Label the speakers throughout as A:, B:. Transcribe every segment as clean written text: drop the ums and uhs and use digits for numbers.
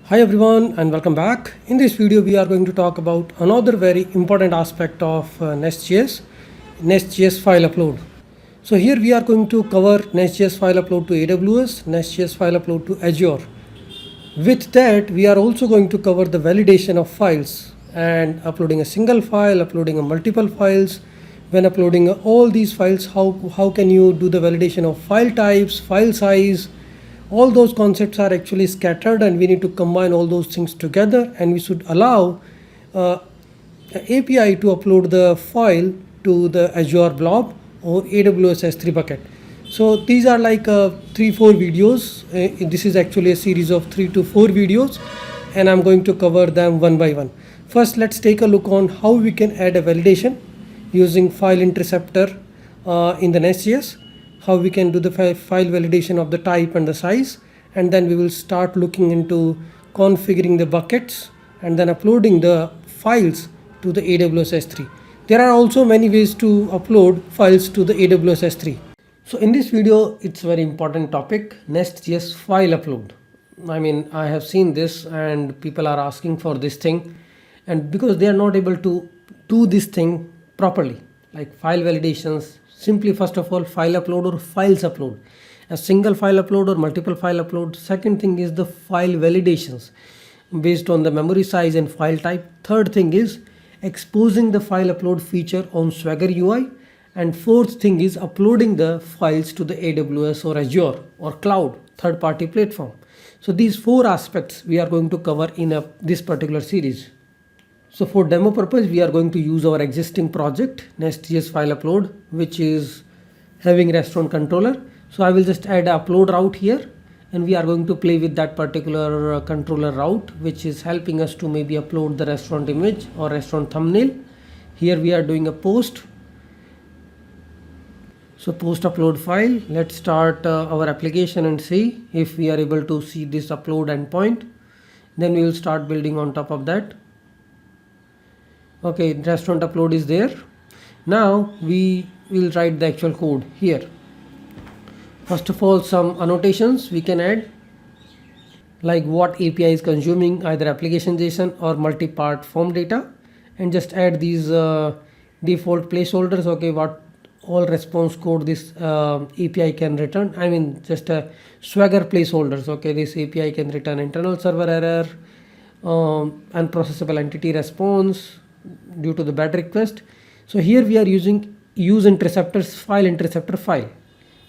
A: Hi everyone and welcome back. In this video we are going to talk about another very important aspect of Nest.js file upload. So here we are going to cover Nest.js file upload to AWS, Nest.js file upload to Azure. With that we are also going to cover the validation of files and uploading a single file, uploading a multiple files. When uploading all these files, how can you do the validation of file types, file size. All those concepts are actually scattered and we need to combine all those things together, and we should allow API to upload the file to the Azure Blob or AWS S3 bucket. So these are like 3-4 videos. This is actually a series of 3 to 4 videos and I'm going to cover them one by one. First, let's take a look on how we can add a validation using file interceptor in the Nest.js, how we can do the file validation of the type and the size, and then we will start looking into configuring the buckets and then uploading the files to the AWS S3. There are also many ways to upload files to the AWS S3. So in this video, it's a very important topic, Nest.js file upload. I have seen this and people are asking for this thing, and because they are not able to do this thing properly, like file validations, simply first of all file upload or files upload, a single file upload or multiple file upload. Second thing is the file validations based on the memory size and file type. Third thing is exposing the file upload feature on Swagger UI. And fourth thing is uploading the files to the AWS or Azure or cloud third-party platform. So these 4 aspects we are going to cover in this particular series. So for demo purpose, we are going to use our existing project Nest.js file upload, which is having restaurant controller. So I will just add an upload route here, and we are going to play with that particular controller route, which is helping us to maybe upload the restaurant image or restaurant thumbnail. Here we are doing a post. So post upload file. Let's start our application and see if we are able to see this upload endpoint. Then we will start building on top of that. Okay, restaurant upload is there. Now we will write the actual code here. First of all, some annotations we can add, like what API is consuming, either application JSON or multi-part form data, and just add these default placeholders. Okay, what all response code this API can return. Just a Swagger placeholders. Okay, this API can return internal server error, unprocessable entity response due to the bad request. So here we are using use interceptors file interceptor file.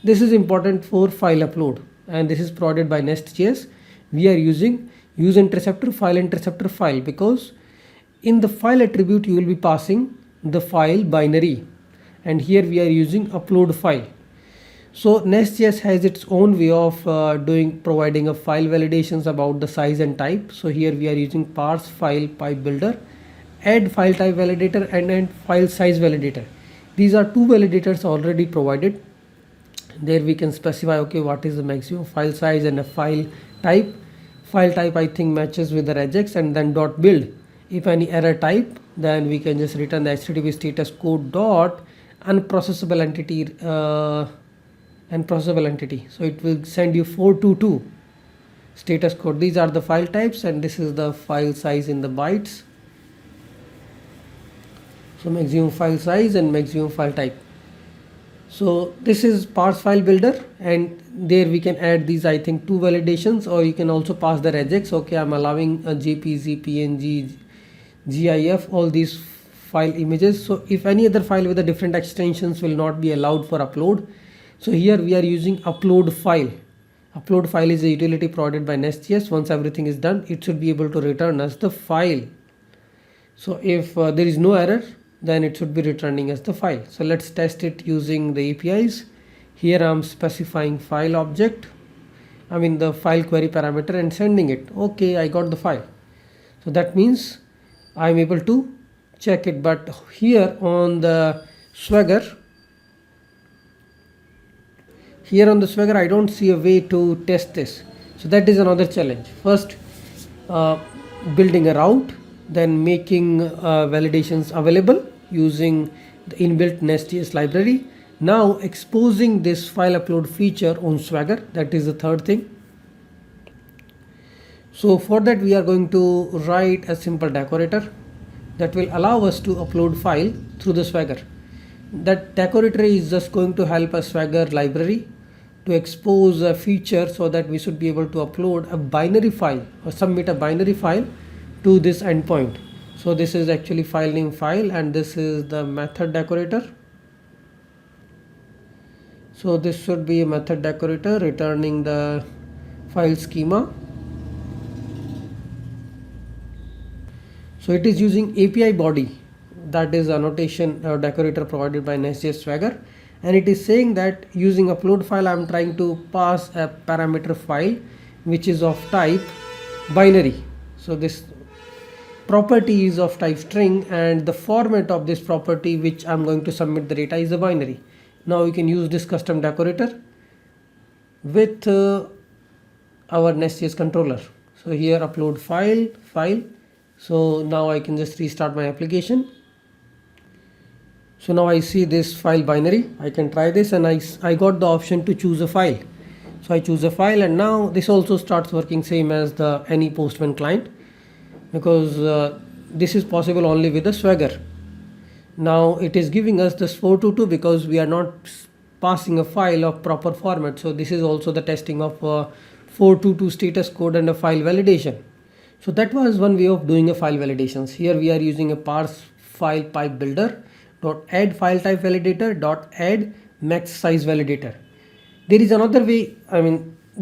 A: This is important for file upload, and this is provided by Nest.js. We are using use interceptor file because in the file attribute you will be passing the file binary, and here we are using upload file. So Nest.js has its own way of providing a file validations about the size and type. So here we are using parse file pipe builder, add file type validator, and add file size validator. These are 2 validators already provided. There we can specify, okay, what is the maximum file size and a file type. File type I think matches with the regex, and then dot build. If any error type, then we can just return the HTTP status code dot unprocessable entity. So it will send you 422 status code. These are the file types, and this is the file size in the bytes. So maximum file size and maximum file type. So this is parse file builder, and there we can add these, I think, 2 validations, or you can also pass the regex. Okay, I'm allowing a JPG, PNG, GIF, all these file images. So if any other file with a different extensions will not be allowed for upload. So here we are using upload file. Upload file is a utility provided by Nest.js. Once everything is done, it should be able to return us the file. So if there is no error, then it should be returning as the file. So let's test it using the APIs. Here I'm specifying file object, the file query parameter, and sending it. Okay, I got the file. So that means I'm able to check it. But here on the Swagger, I don't see a way to test this. So that is another challenge. First, building a route, then making validations available using the inbuilt Nest.js library. Now exposing this file upload feature on Swagger, that is the third thing. So for that we are going to write a simple decorator that will allow us to upload file through the Swagger. That decorator is just going to help a Swagger library to expose a feature so that we should be able to upload a binary file or submit a binary file to this endpoint. So this is actually file name file, and this is the method decorator. So this should be a method decorator returning the file schema. So it is using API body, that is annotation or decorator provided by Nest.js Swagger, and it is saying that using upload file I am trying to pass a parameter file which is of type binary. So this property is of type string, and the format of this property which I am going to submit the data is a binary. Now we can use this custom decorator with our Nest.js controller. So here upload file. So now I can just restart my application. So now I see this file binary. I can try this, and I got the option to choose a file. So I choose a file, and now this also starts working same as the any Postman client, because this is possible only with the Swagger. Now it is giving us this 422 because we are not passing a file of proper format. So this is also the testing of 422 status code and a file validation. So that was one way of doing a file validations. Here we are using a parse file pipe builder dot add file type validator dot add max size validator. There is another way,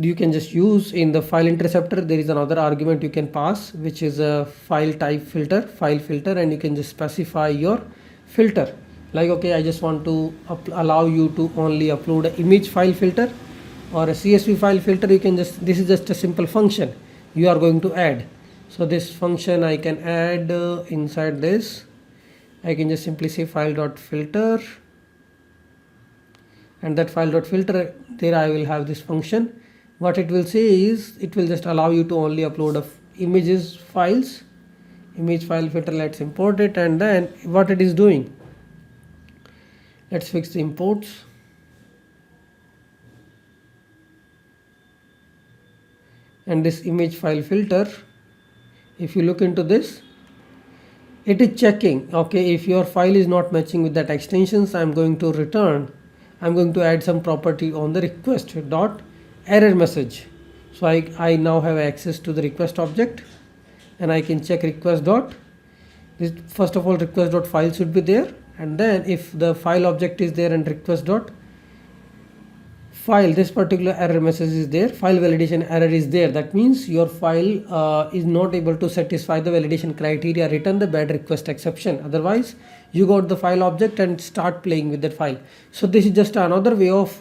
A: you can just use in the file interceptor. There is another argument you can pass, which is a file type file filter, and you can just specify your filter. Like, okay, I just want to allow you to only upload an image file filter or a CSV file filter. You can just, this is just a simple function you are going to add. So this function I can add inside this. I can just simply say file.filter, and that file.filter, there I will have this function. What it will say is it will just allow you to only upload of image file filter. Let's import it, and then what it is doing, let's fix the imports. And this image file filter, if you look into this, it is checking, okay, if your file is not matching with that extensions, I'm going to add some property on the request dot error message. So I now have access to the request object, and I can check request dot this. First of all, request dot file should be there, and then if the file object is there and request dot file, this particular error message is there, file validation error is there, that means your file is not able to satisfy the validation criteria, return the bad request exception. Otherwise you got the file object and start playing with that file. So this is just another way of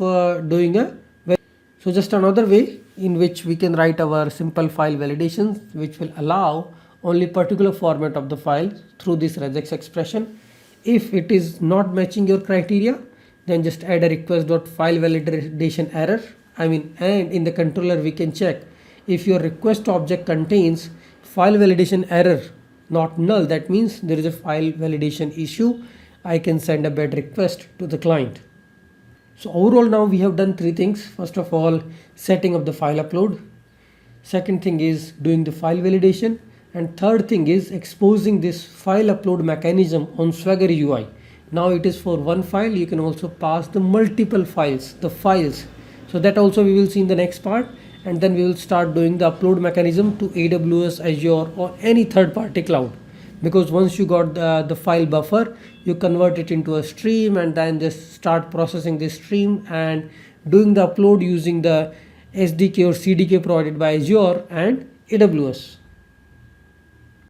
A: just another way in which we can write our simple file validations, which will allow only particular format of the file through this regex expression. If it is not matching your criteria, then just add a request.file validation error. And in the controller we can check if your request object contains file validation error, not null, that means there is a file validation issue. I can send a bad request to the client. So overall now we have done three things. First of all, setting up the file upload. Second thing is doing the file validation. And third thing is exposing this file upload mechanism on Swagger UI. Now it is for one file. You can also pass the multiple files, the files. So that also we will see in the next part. And then we will start doing the upload mechanism to AWS, Azure, or any third-party cloud. Because once you got the file buffer, you convert it into a stream and then just start processing this stream and doing the upload using the SDK or CDK provided by Azure and AWS.